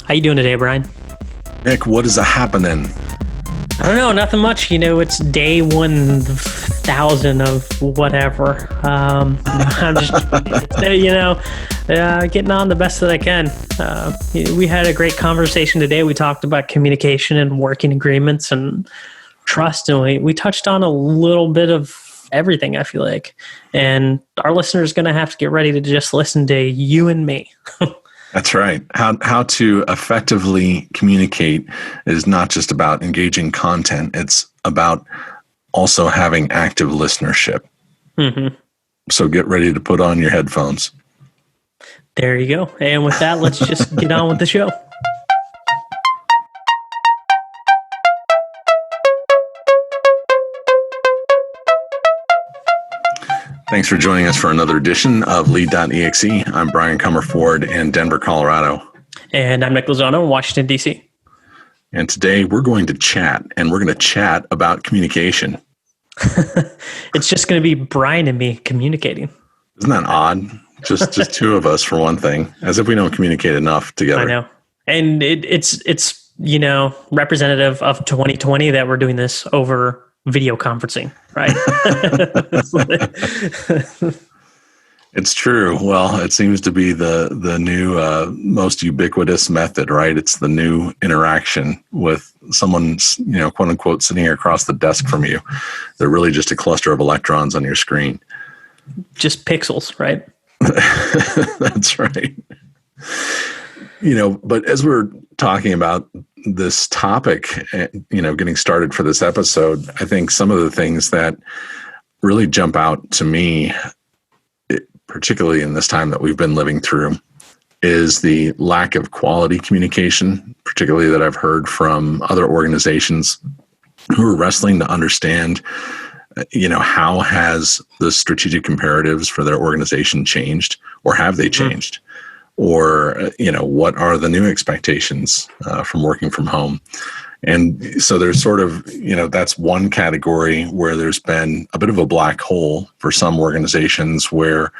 How you doing today, Brian? Nick, what is a happening? I don't know, nothing much. It's day 1,000 of whatever. I'm just, getting on the best that I can. We had a great conversation today. We talked about communication and working agreements and trust, and we touched on a little bit of everything, I feel like. And our listeners are going to have to get ready to just listen to you and me. That's right. How to effectively communicate is not just about engaging content. It's about also having active listenership. Mm-hmm. So get ready to put on your headphones. There you go. And with that, let's just get on with the show. Thanks for joining us for another edition of Lead.exe. I'm Brian Comerford in Denver, Colorado. And I'm Nick Lozano in Washington, D.C. And today we're going to chat, and we're going to chat about communication. It's just going to be Brian and me communicating. Isn't that odd? Just two of us for one thing, as if we don't communicate enough together. I know. And it's representative of 2020 that we're doing this over video conferencing, right? It's true. Well, it seems to be the new most ubiquitous method, right? It's the new interaction with someone, quote unquote, sitting across the desk from you. They're really just a cluster of electrons on your screen. Just pixels, right? That's right. But as we're talking about this topic, getting started for this episode, I think some of the things that really jump out to me, particularly in this time that we've been living through, is the lack of quality communication, particularly that I've heard from other organizations who are wrestling to understand, how has the strategic imperatives for their organization changed, or have they changed? Or, what are the new expectations from working from home? And so there's sort of, that's one category where there's been a bit of a black hole for some organizations where,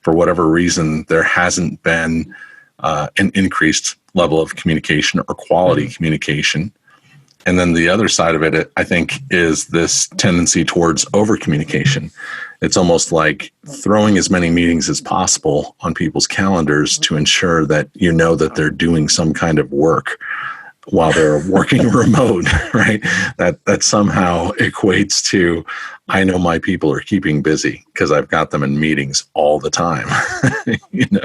for whatever reason, there hasn't been an increased level of communication or quality communication. And then the other side of it, I think, is this tendency towards over-communication. It's almost like throwing as many meetings as possible on people's calendars to ensure that that they're doing some kind of work while they're working remote, right? That somehow equates to, I know my people are keeping busy because I've got them in meetings all the time.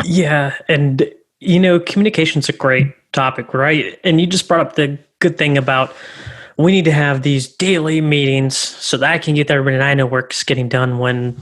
Yeah. And, communication's a great topic, right? And you just brought up the good thing about we need to have these daily meetings so that I can get everybody and I know work's getting done when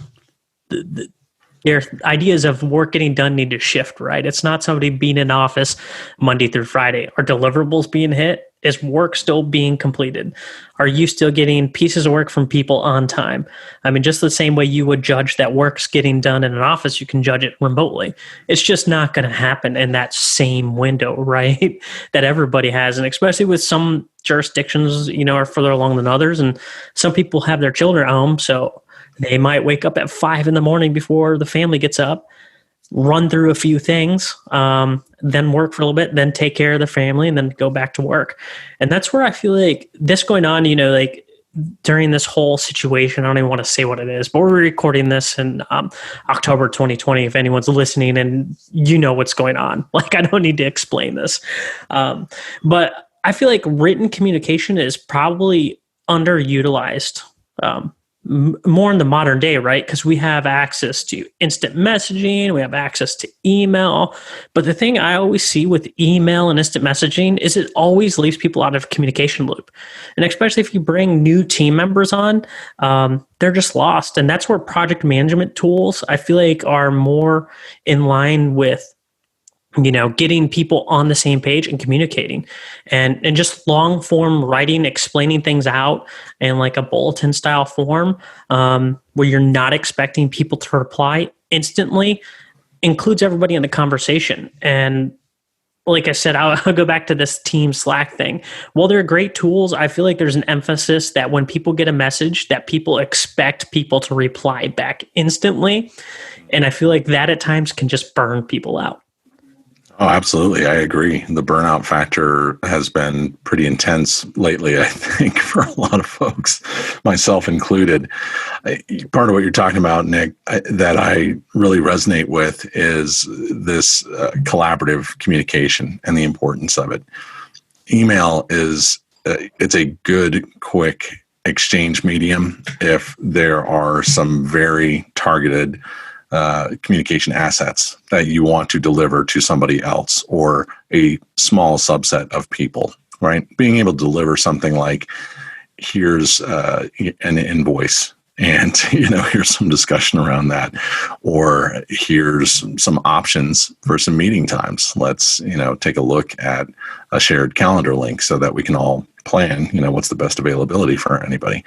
their ideas of work getting done need to shift, right? It's not somebody being in office Monday through Friday. Are deliverables being hit? Is work still being completed? Are you still getting pieces of work from people on time? I mean, just the same way you would judge that work's getting done in an office, you can judge it remotely. It's just not going to happen in that same window, right? That everybody has. And especially with some jurisdictions, are further along than others. And some people have their children at home. So they might wake up at 5 a.m. before the family gets up, run through a few things, then work for a little bit, then take care of the family, and then go back to work. And that's where I feel like this going on, during this whole situation, I don't even want to say what it is, but we're recording this in October 2020, if anyone's listening and what's going on. Like, I don't need to explain this. But I feel like written communication is probably underutilized, more in the modern day, right? Because we have access to instant messaging, we have access to email. But the thing I always see with email and instant messaging is it always leaves people out of communication loop. And especially if you bring new team members on, they're just lost. And that's where project management tools, I feel like, are more in line with getting people on the same page and communicating, and just long form writing, explaining things out in like a bulletin style form, where you're not expecting people to reply instantly, includes everybody in the conversation. And like I said, I'll go back to this team Slack thing. While they're great tools, I feel like there's an emphasis that when people get a message, that people expect people to reply back instantly. And I feel like that at times can just burn people out. Oh, absolutely. I agree. The burnout factor has been pretty intense lately, I think, for a lot of folks, myself included. Part of what you're talking about, Nick, that I really resonate with is this collaborative communication and the importance of it. Email is it's a good, quick exchange medium if there are some very targeted communication assets that you want to deliver to somebody else or a small subset of people, right? Being able to deliver something like, here's an invoice and here's some discussion around that, or here's some options for some meeting times. Let's take a look at a shared calendar link so that we can all plan what's the best availability for anybody.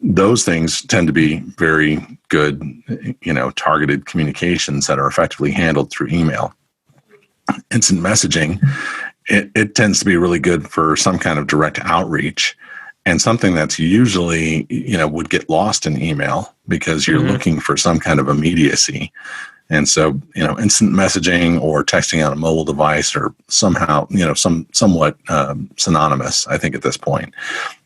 Those things tend to be very good, targeted communications that are effectively handled through email. Instant messaging, it tends to be really good for some kind of direct outreach, and something that's usually, would get lost in email because you're looking for some kind of immediacy. And so, instant messaging or texting on a mobile device are somehow, somewhat synonymous, I think, at this point.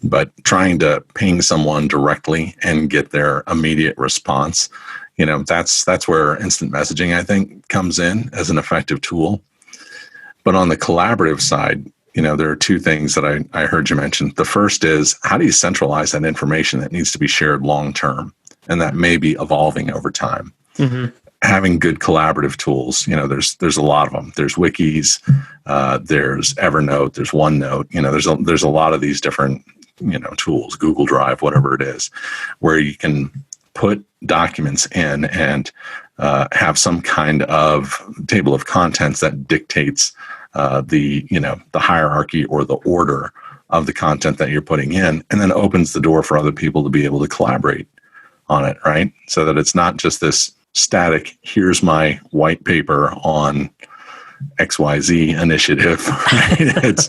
But trying to ping someone directly and get their immediate response, that's where instant messaging, I think, comes in as an effective tool. But on the collaborative side, there are two things that I heard you mention. The first is, how do you centralize that information that needs to be shared long term and that may be evolving over time? Mm-hmm. Having good collaborative tools, there's a lot of them. There's wikis, there's Evernote, there's OneNote. There's a lot of these different tools, Google Drive, whatever it is, where you can put documents in and have some kind of table of contents that dictates the hierarchy or the order of the content that you're putting in, and then opens the door for other people to be able to collaborate on it, right? So that it's not just this static, here's my white paper on XYZ initiative, right?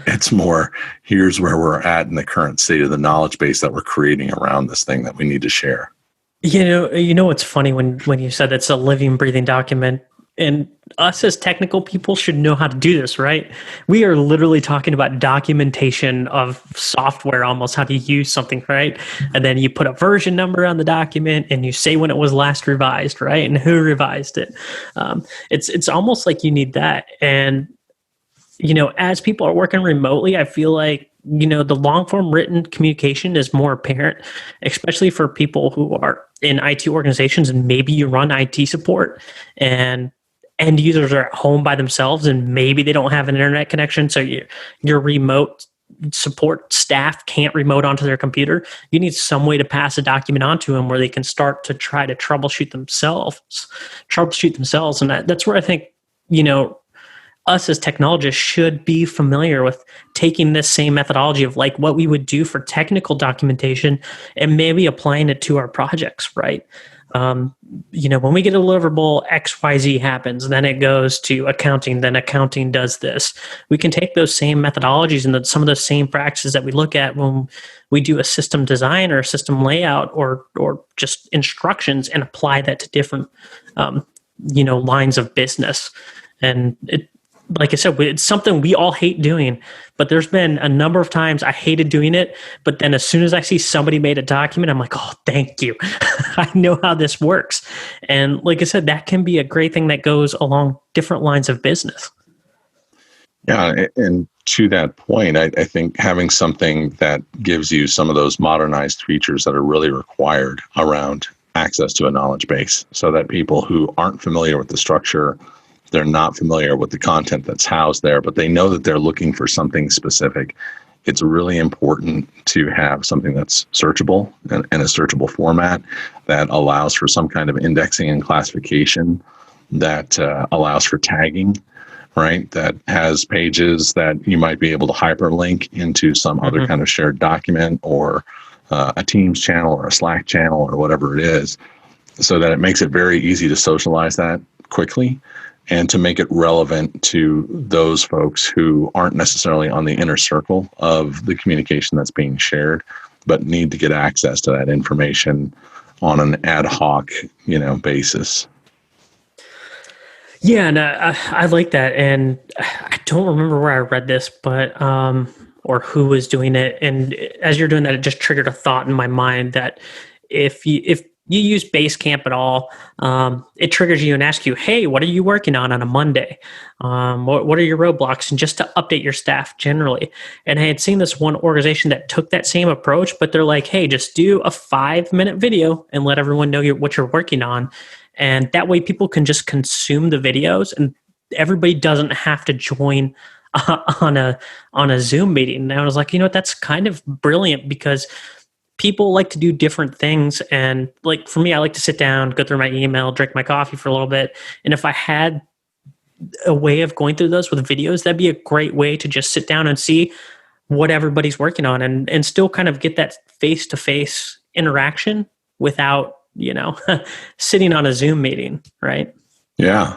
It's more, here's where we're at in the current state of the knowledge base that we're creating around this thing that we need to share. You know what's funny when you said it's a living, breathing document, and us as technical people should know how to do this, right? We are literally talking about documentation of software, almost how to use something, right? And then you put a version number on the document and you say when it was last revised, right? And who revised it. It's almost like you need that. And, as people are working remotely, I feel like, the long form written communication is more apparent, especially for people who are in IT organizations and maybe you run IT support and end users are at home by themselves and maybe they don't have an internet connection. So your remote support staff can't remote onto their computer. You need some way to pass a document onto them where they can start to try to troubleshoot themselves. And that's where I think, us as technologists should be familiar with taking this same methodology of like what we would do for technical documentation and maybe applying it to our projects, right? When we get a deliverable, XYZ happens, then it goes to accounting, then accounting does this. We can take those same methodologies and some of those same practices that we look at when we do a system design or a system layout or just instructions and apply that to different, lines of business. And like I said, it's something we all hate doing, but there's been a number of times I hated doing it. But then as soon as I see somebody made a document, I'm like, oh, thank you. I know how this works. And like I said, that can be a great thing that goes along different lines of business. Yeah. And to that point, I think having something that gives you some of those modernized features that are really required around access to a knowledge base so that people who aren't familiar with the structure, they're not familiar with the content that's housed there, but they know that they're looking for something specific. It's really important to have something that's searchable and a searchable format that allows for some kind of indexing and classification, that allows for tagging, right? That has pages that you might be able to hyperlink into some other kind of shared document or a Teams channel or a Slack channel or whatever it is, so that it makes it very easy to socialize that quickly and to make it relevant to those folks who aren't necessarily on the inner circle of the communication that's being shared, but need to get access to that information on an ad hoc, basis. Yeah, and I like that. And I don't remember where I read this, but or who was doing it. And as you're doing that, it just triggered a thought in my mind that if you use Basecamp at all, it triggers you and asks you, "Hey, what are you working on a Monday? What are your roadblocks?" And just to update your staff generally. And I had seen this one organization that took that same approach, but they're like, "Hey, just do a 5-minute video and let everyone know what you're working on." And that way people can just consume the videos and everybody doesn't have to join on a Zoom meeting. And I was like, that's kind of brilliant because people like to do different things. And like for me, I like to sit down, go through my email, drink my coffee for a little bit. And if I had a way of going through those with videos, that'd be a great way to just sit down and see what everybody's working on and still kind of get that face to face interaction without, sitting on a Zoom meeting, right? Yeah.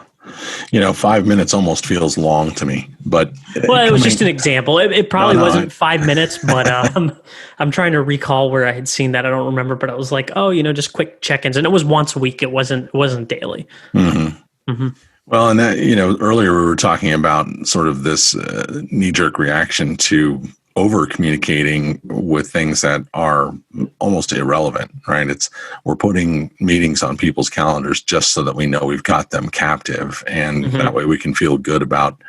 5 minutes almost feels long to me, but Well, it was just an example. It no, probably no, wasn't 5 minutes, but I'm trying to recall where I had seen that. I don't remember, but I was like, oh, just quick check-ins, and it was once a week. It wasn't daily. Mm-hmm. Well, and that, earlier we were talking about sort of this knee-jerk reaction to over communicating with things that are almost irrelevant, right? We're putting meetings on people's calendars just so that we know we've got them captive, and that way we can feel good about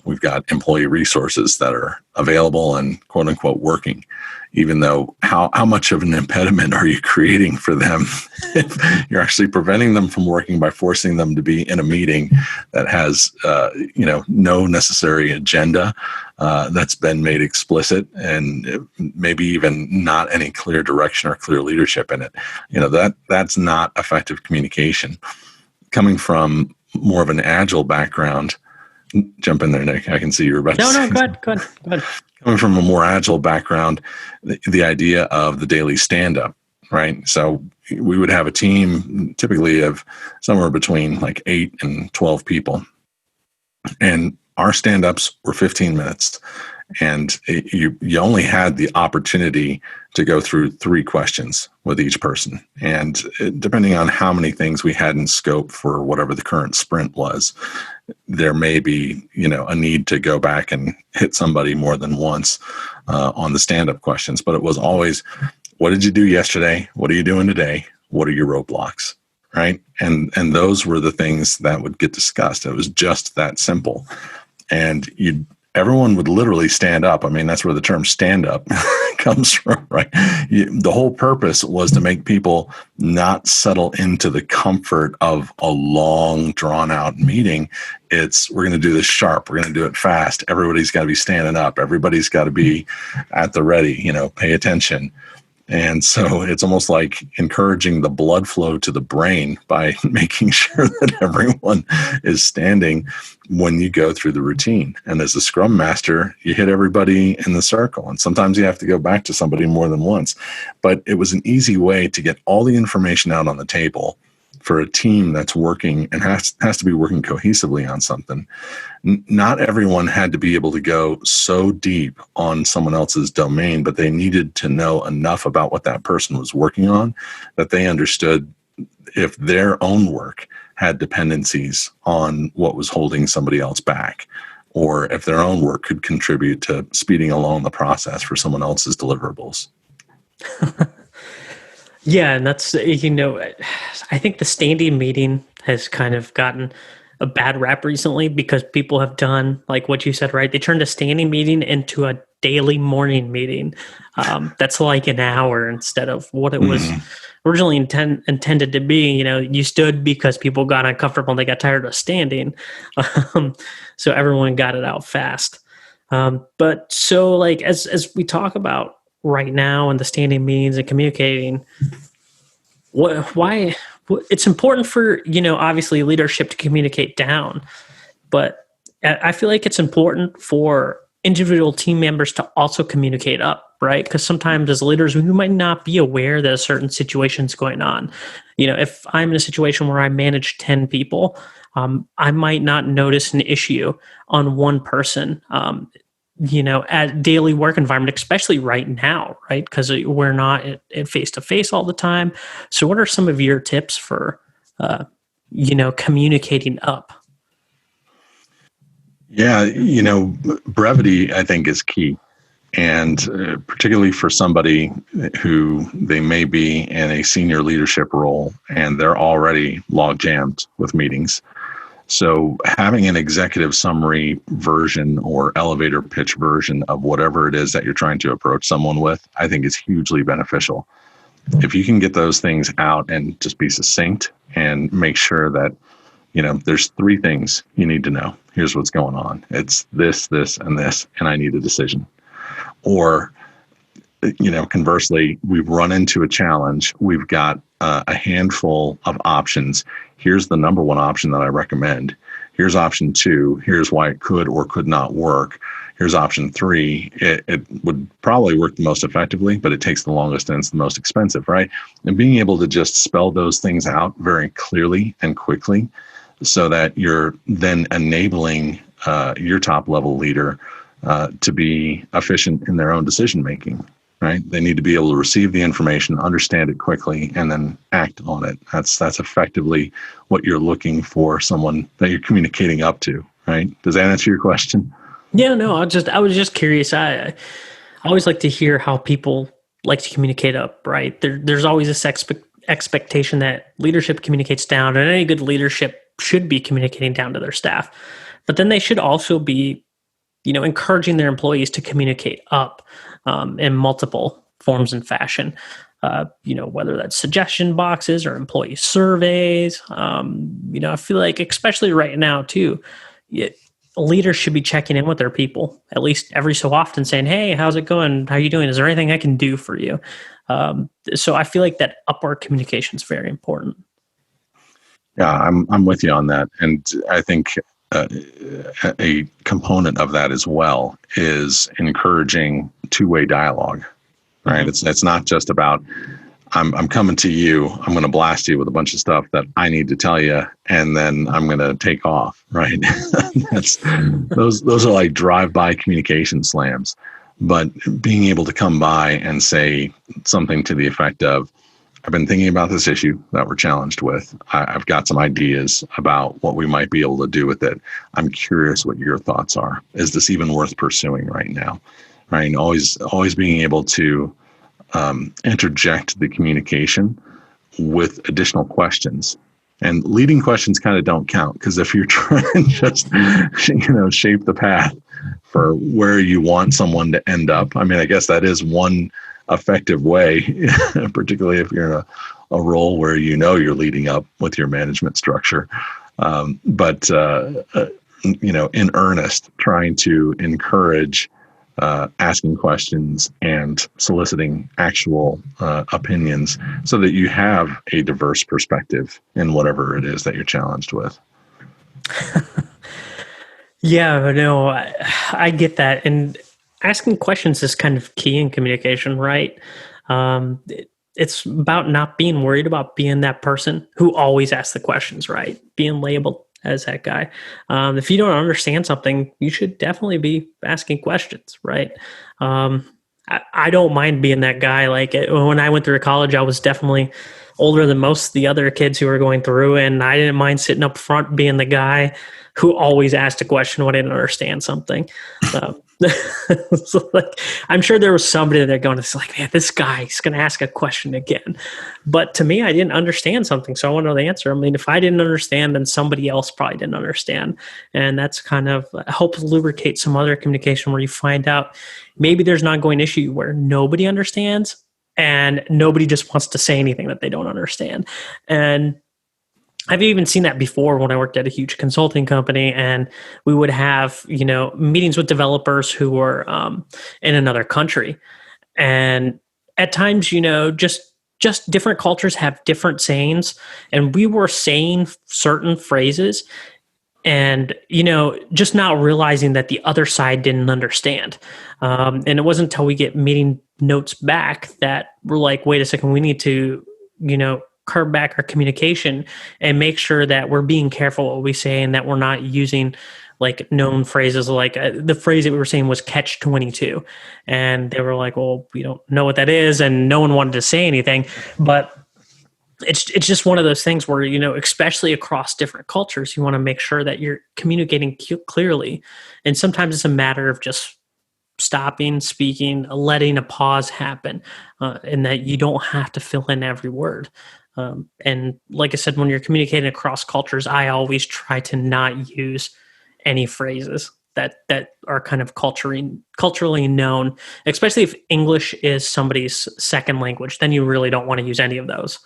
we've got employee resources that are available and quote unquote working, even though how much of an impediment are you creating for them if you're actually preventing them from working by forcing them to be in a meeting that has no necessary agenda that's been made explicit, and maybe even not any clear direction or clear leadership in it. That's not effective communication. Coming from more of an agile background, jump in there, Nick. I can see you're about to say. No, go ahead. Coming from a more agile background, the idea of the daily stand-up, right? So we would have a team typically of somewhere between like 8 and 12 people. And our stand-ups were 15 minutes. And you only had the opportunity to go through 3 questions with each person. And depending on how many things we had in scope for whatever the current sprint was, there may be, a need to go back and hit somebody more than once on the stand-up questions. But it was always, what did you do yesterday? What are you doing today? What are your roadblocks? Right? And those were the things that would get discussed. It was just that simple. And everyone would literally stand up. I mean, that's where the term stand up comes from, right? The whole purpose was to make people not settle into the comfort of a long, drawn out meeting. We're going to do this sharp. We're going to do it fast. Everybody's got to be standing up. Everybody's got to be at the ready, pay attention. And so it's almost like encouraging the blood flow to the brain by making sure that everyone is standing when you go through the routine. And as a scrum master, you hit everybody in the circle. And sometimes you have to go back to somebody more than once. But it was an easy way to get all the information out on the table for a team that's working and has to be working cohesively on something. Not everyone had to be able to go so deep on someone else's domain, but they needed to know enough about what that person was working on that they understood if their own work had dependencies on what was holding somebody else back, or if their own work could contribute to speeding along the process for someone else's deliverables. Yeah, and that's, I think the standing meeting has kind of gotten a bad rap recently because people have done like what you said, right? They turned a standing meeting into a daily morning meeting. That's like an hour instead of what it was originally intended to be. You stood because people got uncomfortable and they got tired of standing. So everyone got it out fast. But so like, as we talk about right now and the standing meetings and communicating, why it's important for, obviously leadership to communicate down, but I feel like it's important for individual team members to also communicate up, right? Because sometimes as leaders, we might not be aware that a certain situation's going on. If I'm in a situation where I manage 10 people, I might not notice an issue on one person, at daily work environment, especially right now, right? Because we're not at face-to-face all the time. So what are some of your tips for communicating up? Yeah, brevity, I think, is key. And particularly for somebody who they may be in a senior leadership role and they're already log jammed with meetings. So having an executive summary version or elevator pitch version of whatever it is that you're trying to approach someone with, I think is hugely beneficial. If you can get those things out and just be succinct and make sure that, there's three things you need to know. Here's what's going on. It's this, and this, and I need a decision. Or, conversely, we've run into a challenge. We've got a handful of options. Here's the number one option that I recommend. Here's option 2. Here's why it could or could not work. Here's option 3. It would probably work the most effectively, but it takes the longest and it's the most expensive, right? And being able to just spell those things out very clearly and quickly so that you're then enabling your top level leader to be efficient in their own decision making, right? They need to be able to receive the information, understand it quickly, and then act on it. That's effectively what you're looking for someone that you're communicating up to, right? Does that answer your question? Yeah, no, I was just curious. I always like to hear how people like to communicate up, right? There's always this expectation that leadership communicates down, and any good leadership should be communicating down to their staff. But then they should also be, encouraging their employees to communicate up in multiple forms and fashion. Whether that's suggestion boxes or employee surveys. I feel like, especially right now too, leaders should be checking in with their people at least every so often, saying, "Hey, how's it going? How are you doing? Is there anything I can do for you?" So I feel like that upward communication is very important. Yeah, I'm with you on that, and I think a component of that as well is encouraging two-way dialogue. Right? Mm-hmm. It's not just about I'm coming to you. I'm going to blast you with a bunch of stuff that I need to tell you, and then I'm going to take off. Right? Those are like drive-by communication slams. But being able to come by and say something to the effect of, I've been thinking about this issue that we're challenged with. I've got some ideas about what we might be able to do with it. I'm curious what your thoughts are. Is this even worth pursuing right now? Right? And always being able to interject the communication with additional questions. And leading questions kind of don't count, because if you're trying to just shape the path for where you want someone to end up, I mean, I guess that is one effective way, particularly if you're in a role where you're leading up with your management structure. But in earnest, trying to encourage asking questions and soliciting actual opinions so that you have a diverse perspective in whatever it is that you're challenged with. Yeah, no, I get that. And asking questions is kind of key in communication, right? It's about not being worried about being that person who always asks the questions, right? Being labeled as that guy. If you don't understand something, you should definitely be asking questions, right? I don't mind being that guy. Like when I went through college, I was definitely older than most of the other kids who were going through, and I didn't mind sitting up front being the guy who always asked a question when I didn't understand something. So I'm sure there was somebody there going, it's like, man, this guy's going to ask a question again. But to me, I didn't understand something, so I want to know the answer. I mean, if I didn't understand, then somebody else probably didn't understand. And that's kind of helps lubricate some other communication where you find out maybe there's an ongoing issue where nobody understands and nobody just wants to say anything that they don't understand. And I've even seen that before when I worked at a huge consulting company, and we would have, meetings with developers who were in another country. And at times, just different cultures have different sayings, and we were saying certain phrases and, just not realizing that the other side didn't understand. And it wasn't until we get meeting notes back that we're like, wait a second, we need to, curb back our communication and make sure that we're being careful what we say and that we're not using like known phrases. Like the phrase that we were saying was catch 22. And they were like, well, we don't know what that is. And no one wanted to say anything, but it's just one of those things where, especially across different cultures, you want to make sure that you're communicating clearly. And sometimes it's a matter of just stopping, speaking, letting a pause happen, and that you don't have to fill in every word. And like I said, when you're communicating across cultures, I always try to not use any phrases that are kind of culturally known, especially if English is somebody's second language. Then you really don't want to use any of those.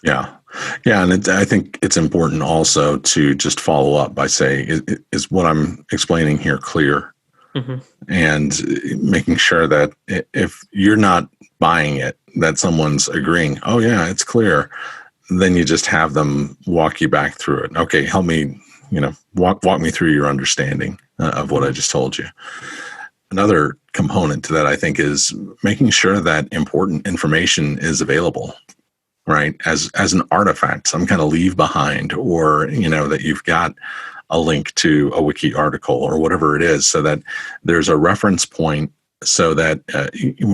Yeah. Yeah. And I think it's important also to just follow up by saying, is what I'm explaining here clear? Mm-hmm. And making sure that if you're not buying it, that someone's agreeing, oh, yeah, it's clear. Then you just have them walk you back through it. Okay, help me, walk me through your understanding of what I just told you. Another component to that, I think, is making sure that important information is available, right? As an artifact, some kind of leave behind, or, that you've got a link to a wiki article or whatever it is, so that there's a reference point, so that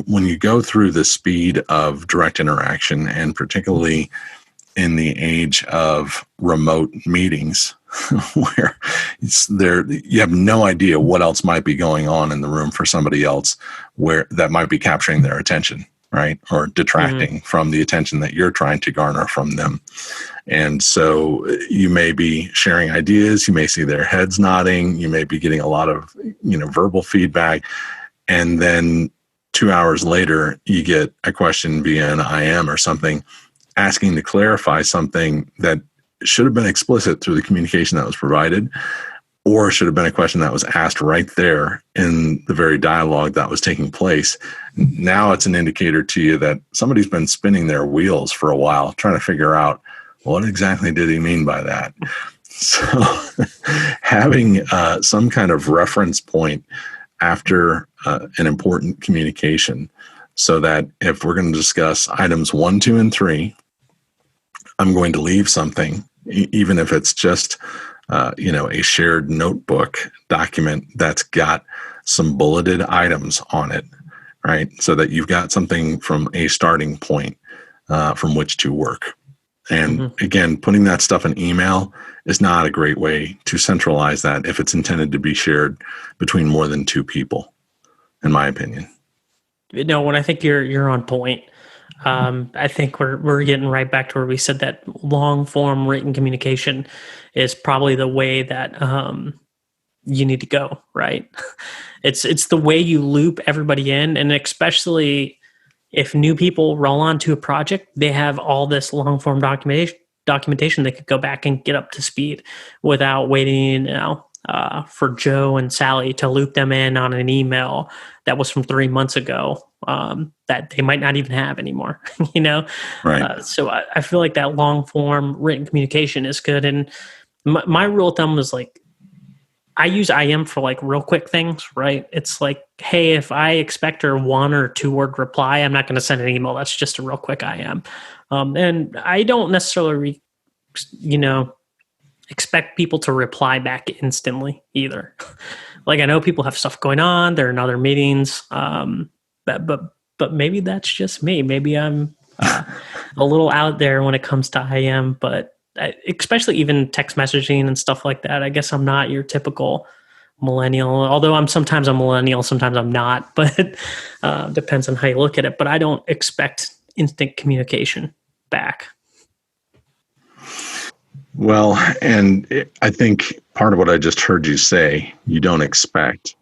when you go through the speed of direct interaction, and particularly in the age of remote meetings, where you have no idea what else might be going on in the room for somebody else, where that might be capturing their attention, right? Or detracting from the attention that you're trying to garner from them. And so you may be sharing ideas, you may see their heads nodding, you may be getting a lot of, verbal feedback. And then 2 hours later, you get a question via an IM or something, asking to clarify something that should have been explicit through the communication that was provided, or should have been a question that was asked right there in the very dialogue that was taking place. Now it's an indicator to you that somebody's been spinning their wheels for a while, trying to figure out, what exactly did he mean by that? So having some kind of reference point after an important communication, so that if we're going to discuss items 1, 2, and 3, I'm going to leave something, even if it's just a shared notebook document that's got some bulleted items on it, right? So that you've got something from a starting point from which to work. And again, putting that stuff in email is not a great way to centralize that if it's intended to be shared between more than 2 people, in my opinion. When I think you're on point. I think we're getting right back to where we said that long form written communication is probably the way that you need to go, right? It's the way you loop everybody in, and especially if new people roll onto a project, they have all this long form documentation they could go back and get up to speed without waiting, for Joe and Sally to loop them in on an email that was from 3 months ago, that they might not even have anymore, Right. So I feel like that long form written communication is good. And my rule of thumb was like, I use IM for like real quick things, right? It's like, hey, if I expect a 1 or 2 word reply, I'm not going to send an email. That's just a real quick IM. And I don't necessarily, expect people to reply back instantly either. Like, I know people have stuff going on, they're in other meetings, but maybe that's just me. Maybe I'm a little out there when it comes to IM, but especially even text messaging and stuff like that. I guess I'm not your typical millennial, although I'm sometimes a millennial, sometimes I'm not, but depends on how you look at it. But I don't expect instant communication back. Well, and I think part of what I just heard you say, you don't expect,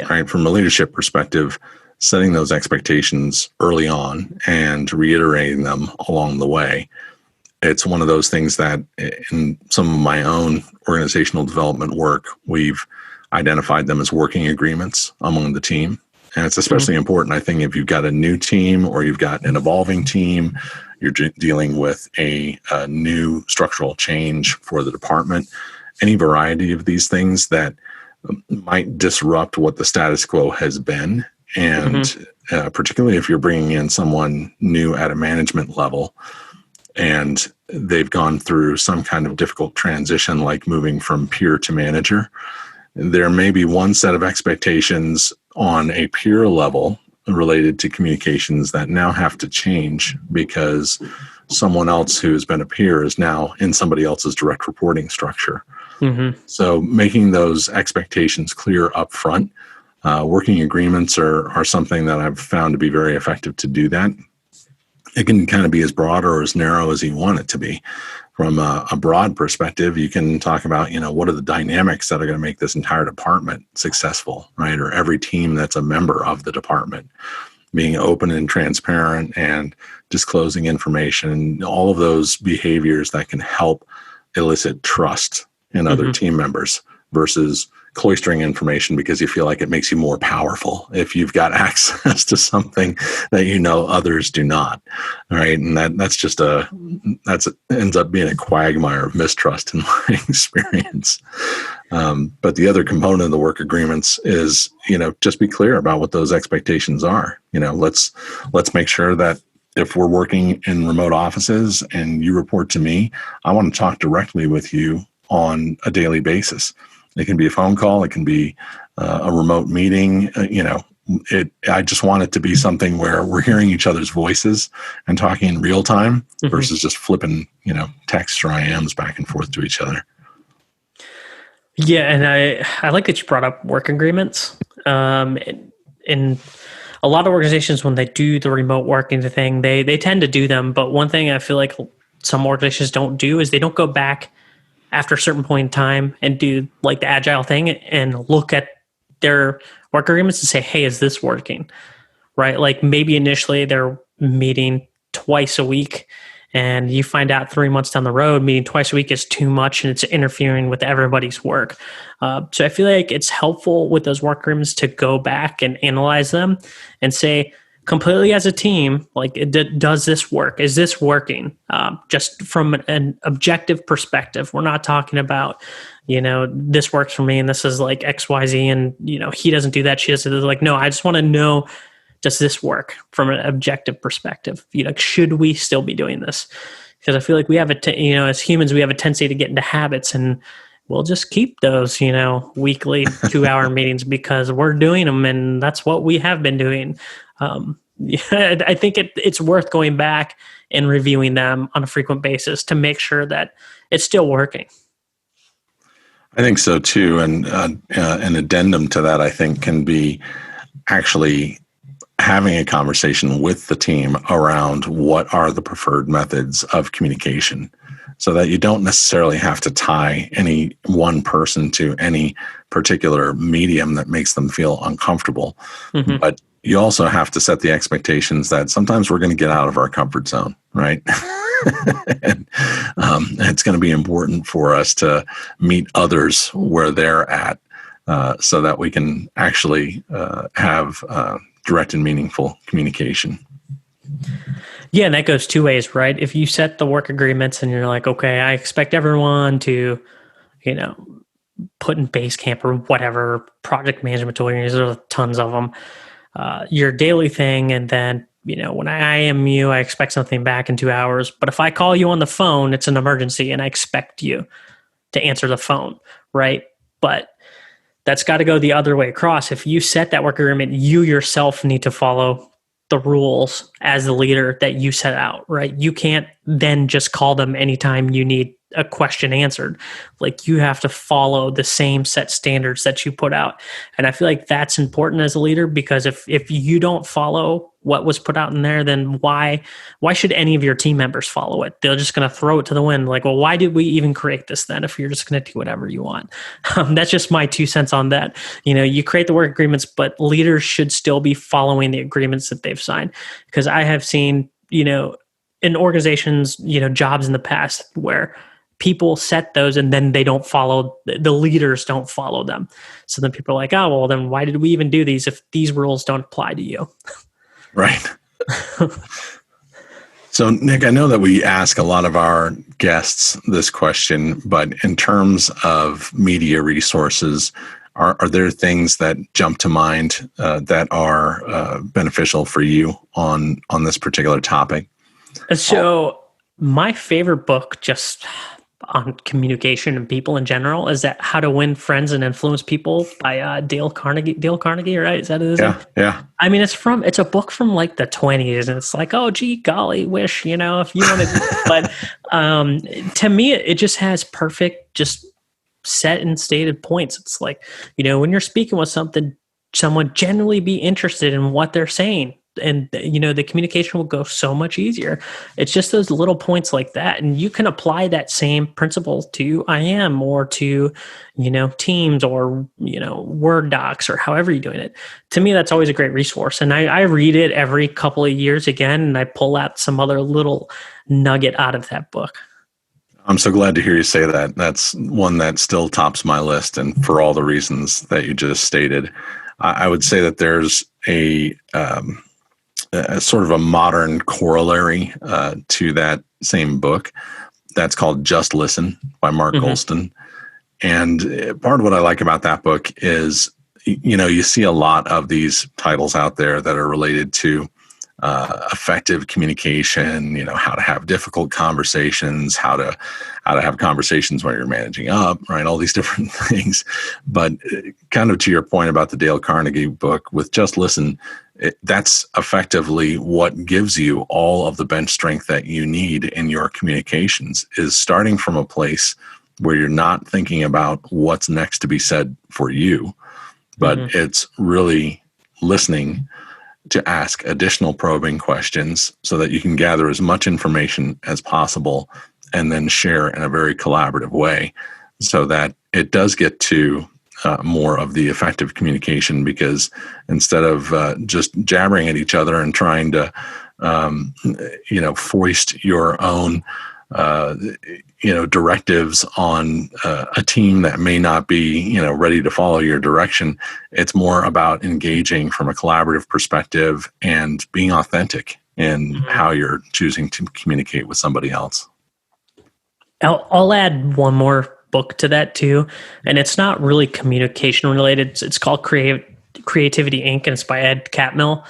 right? From a leadership perspective, setting those expectations early on and reiterating them along the way. It's one of those things that in some of my own organizational development work, we've identified them as working agreements among the team. And it's especially important, I think, if you've got a new team or you've got an evolving team, you're dealing with a new structural change for the department, any variety of these things that might disrupt what the status quo has been. And particularly if you're bringing in someone new at a management level and they've gone through some kind of difficult transition, like moving from peer to manager, there may be one set of expectations on a peer level related to communications that now have to change because someone else who's been a peer is now in somebody else's direct reporting structure. Mm-hmm. So making those expectations clear up front, working agreements are something that I've found to be very effective to do that. It can kind of be as broad or as narrow as you want it to be. From a broad perspective, you can talk about, what are the dynamics that are going to make this entire department successful, right? Or every team that's a member of the department, being open and transparent and disclosing information, all of those behaviors that can help elicit trust in other team members versus cloistering information because you feel like it makes you more powerful if you've got access to something that others do not. All right. And that ends up being a quagmire of mistrust in my experience. But the other component of the work agreements is, just be clear about what those expectations are. Let's make sure that if we're working in remote offices and you report to me, I want to talk directly with you on a daily basis. It can be a phone call. It can be a remote meeting. I just want it to be something where we're hearing each other's voices and talking in real time versus just flipping, texts or IMs back and forth to each other. Yeah, and I like that you brought up work agreements. In a lot of organizations, when they do the remote working thing, they tend to do them. But one thing I feel like some organizations don't do is they don't go back after a certain point in time and do like the Agile thing and look at their work agreements and say, hey, is this working? Right? Like maybe initially they're meeting twice a week and you find out 3 months down the road, meeting twice a week is too much and it's interfering with everybody's work. So I feel like it's helpful with those work agreements to go back and analyze them and say, completely as a team, like, does this work? Is this working? Just from an objective perspective, we're not talking about, this works for me and this is like X, Y, Z, and, he doesn't do that. She doesn't. Like, no, I just want to know, does this work from an objective perspective? Should we still be doing this? Because I feel like we have as humans, we have a tendency to get into habits and we'll just keep those, weekly 2-hour meetings because we're doing them and that's what we have been doing. I think it's worth going back and reviewing them on a frequent basis to make sure that it's still working. I think so too. And an addendum to that, I think, can be actually having a conversation with the team around what are the preferred methods of communication so that you don't necessarily have to tie any one person to any particular medium that makes them feel uncomfortable. But you also have to set the expectations that sometimes we're going to get out of our comfort zone, right? And it's going to be important for us to meet others where they're at so that we can actually have direct and meaningful communication. Yeah, and that goes two ways, right? If you set the work agreements and you're like, okay, I expect everyone to, put in Basecamp or whatever project management tool, there's tons of them, your daily thing. And then, when I IM you, I expect something back in 2 hours. But if I call you on the phone, it's an emergency and I expect you to answer the phone, right? But that's got to go the other way across. If you set that work agreement, you yourself need to follow the rules as the leader that you set out, right? You can't then just call them anytime you need a question answered. Like, you have to follow the same set standards that you put out. And I feel like that's important as a leader, because if you don't follow what was put out in there, then why should any of your team members follow it? They're just going to throw it to the wind. Like, well, why did we even create this then if you're just going to do whatever you want? That's just my 2 cents on that. You create the work agreements, but leaders should still be following the agreements that they've signed. Because I have seen, in organizations, jobs in the past where people set those and then they don't follow, the leaders don't follow them. So then people are like, oh, well, then why did we even do these if these rules don't apply to you? Right. So, Nick, I know that we ask a lot of our guests this question, but in terms of media resources, are there things that jump to mind that are beneficial for you on this particular topic? So my favorite book just on communication and people in general. Is that How to Win Friends and Influence People by Dale Carnegie? Dale Carnegie, right? Is that his name? Yeah. I mean, it's a book from like the 20s, and it's like, oh, gee, golly, wish, if you want to. But to me, it just has perfect, just set and stated points. It's like, when you're speaking with someone generally be interested in what they're saying. And, the communication will go so much easier. It's just those little points like that. And you can apply that same principle to IM or to, Teams or, Word docs or however you're doing it. To me, that's always a great resource. And I read it every couple of years again, and I pull out some other little nugget out of that book. I'm so glad to hear you say that. That's one that still tops my list. And for all the reasons that you just stated, I would say that there's a sort of a modern corollary to that same book that's called Just Listen by Mark Goulston. And part of what I like about that book is, you see a lot of these titles out there that are related to effective communication, how to have difficult conversations, how to have conversations when you're managing up, right? All these different things. But kind of to your point about the Dale Carnegie book, with Just Listen, that's effectively what gives you all of the bench strength that you need in your communications, is starting from a place where you're not thinking about what's next to be said for you, but it's really listening to ask additional probing questions so that you can gather as much information as possible and then share in a very collaborative way, so that it does get to more of the effective communication, because instead of just jabbering at each other and trying to, foist your own, directives on a team that may not be, ready to follow your direction, it's more about engaging from a collaborative perspective and being authentic in how you're choosing to communicate with somebody else. I'll add one more book to that too, and it's not really communication related. It's called Creativity Inc. and it's by Ed Catmull.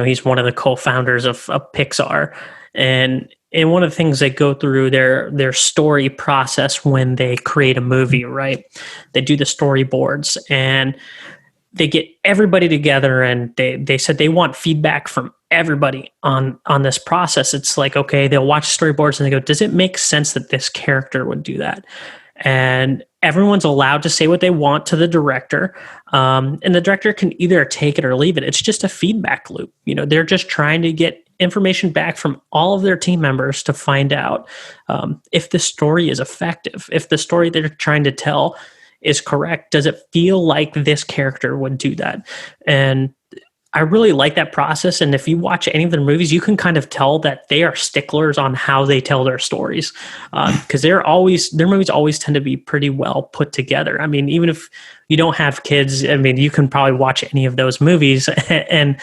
He's one of the co-founders of Pixar, and one of the things they go through their story process when they create a movie, right? They do the storyboards and they get everybody together, and they said they want feedback from everybody on this process. It's like, okay, they'll watch storyboards and they go, does it make sense that this character would do that? And everyone's allowed to say what they want to the director. And the director can either take it or leave it. It's just a feedback loop. They're just trying to get information back from all of their team members to find out if the story is effective, if the story they're trying to tell is correct. Does it feel like this character would do that? And I really like that process. And if you watch any of their movies, you can kind of tell that they are sticklers on how they tell their stories, because their movies always tend to be pretty well put together. I mean, even if you don't have kids, I mean, you can probably watch any of those movies and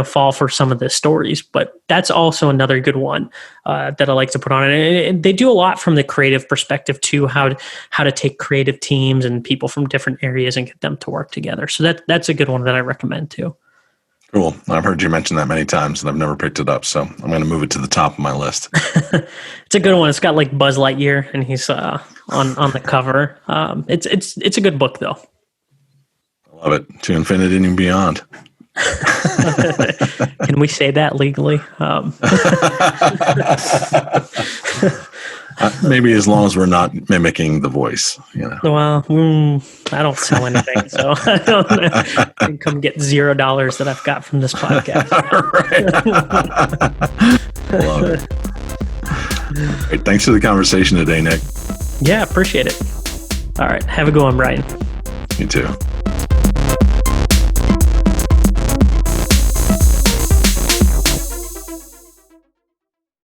fall for some of the stories. But that's also another good one that I like to put on. And they do a lot from the creative perspective too, how to take creative teams and people from different areas and get them to work together. So that's a good one that I recommend too. Cool. I've heard you mention that many times and I've never picked it up. So I'm going to move it to the top of my list. It's a good one. It's got like Buzz Lightyear and he's on the cover. It's a good book though. I love it. To infinity and beyond. Can we say that legally? Maybe as long as we're not mimicking the voice, Well, I don't sell anything, so I can come get $0 that I've got from this podcast. Love it. Great. Thanks for the conversation today, Nick. Yeah, appreciate it. All right. Have a good one, Brian. You too.